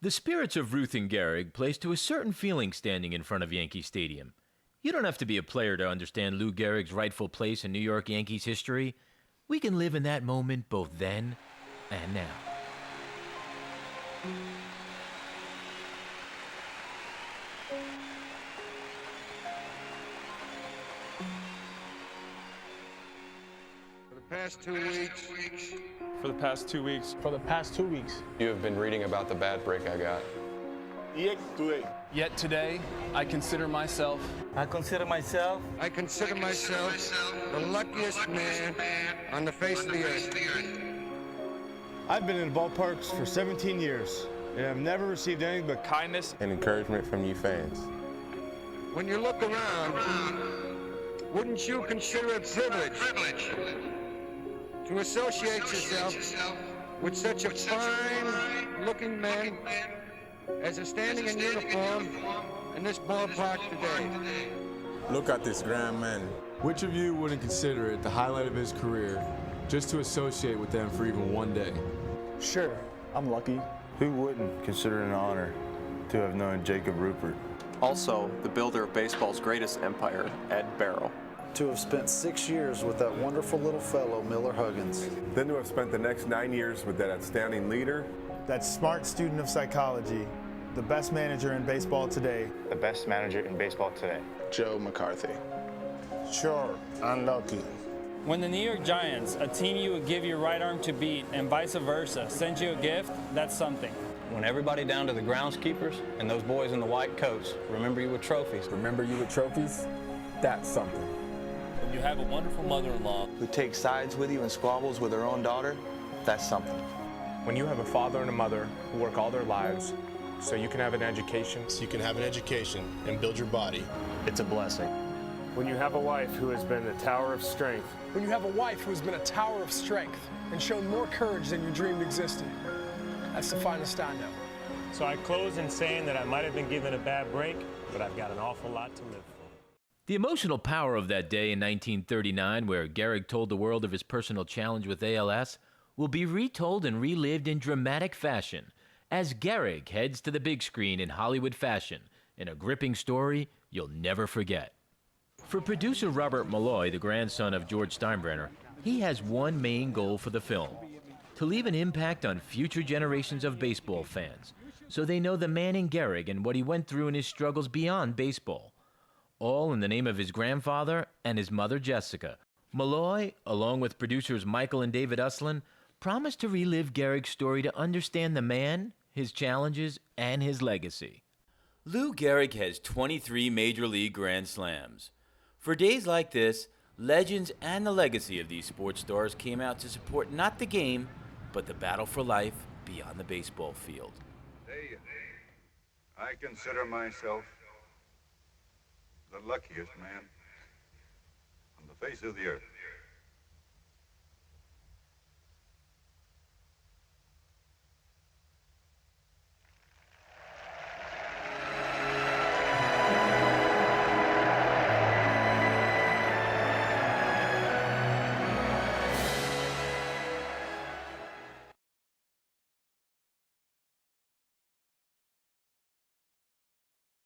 The spirits of Ruth and Gehrig plays to a certain feeling standing in front of Yankee Stadium. You don't have to be a player to understand Lou Gehrig's rightful place in New York Yankees history. We can live in that moment both then and now. For the past 2 weeks. For the past 2 weeks. For the past 2 weeks. You have been reading about the bad break I got. Yet today, I consider myself I consider myself the luckiest man on the face of the earth. I've been in ballparks for 17 years and I've never received anything but kindness And encouragement from you fans. When you look around, wouldn't you consider it privilege to associate yourself with such a fine-looking man as is standing in uniform in this ballpark today? Look at this grand man. Which of you wouldn't consider it the highlight of his career just to associate with them for even one day? Sure, I'm lucky. Who wouldn't consider it an honor to have known Jacob Rupert? Also, the builder of baseball's greatest empire, Ed Barrow. To have spent 6 years with that wonderful little fellow, Miller Huggins. Then to have spent the next 9 years with that outstanding leader. That smart student of psychology, the best manager in baseball today. The best manager in baseball today. Joe McCarthy. Sure, unlucky. When the New York Giants, a team you would give your right arm to beat and vice versa, sends you a gift, that's something. When everybody down to the groundskeepers and those boys in the white coats remember you with trophies. Remember you with trophies? That's something. When you have a wonderful mother-in-law Who takes sides with you and squabbles with her own daughter? That's something. When you have a father and a mother who work all their lives so you can have an education. And build your body. It's a blessing. When you have a wife who has been a tower of strength. When you have a wife who has been a tower of strength and shown more courage than you dreamed existed. That's the finest I know. So I close in saying that I might have been given a bad break, but I've got an awful lot to live for. The emotional power of that day in 1939, where Gehrig told the world of his personal challenge with ALS, will be retold and relived in dramatic fashion as Gehrig heads to the big screen in Hollywood fashion in a gripping story you'll never forget. For producer Robert Molloy, the grandson of George Steinbrenner, he has one main goal for the film: to leave an impact on future generations of baseball fans, so they know the man in Gehrig and what he went through in his struggles beyond baseball. All in the name of his grandfather and his mother, Jessica. Molloy, along with producers Michael and David Uslan, promised to relive Gehrig's story to understand the man, his challenges, and his legacy. Lou Gehrig has 23 Major League Grand Slams. For days like this, legends and the legacy of these sports stars came out to support not the game, but the battle for life beyond the baseball field. Hey, I consider myself the luckiest man on the face of the earth.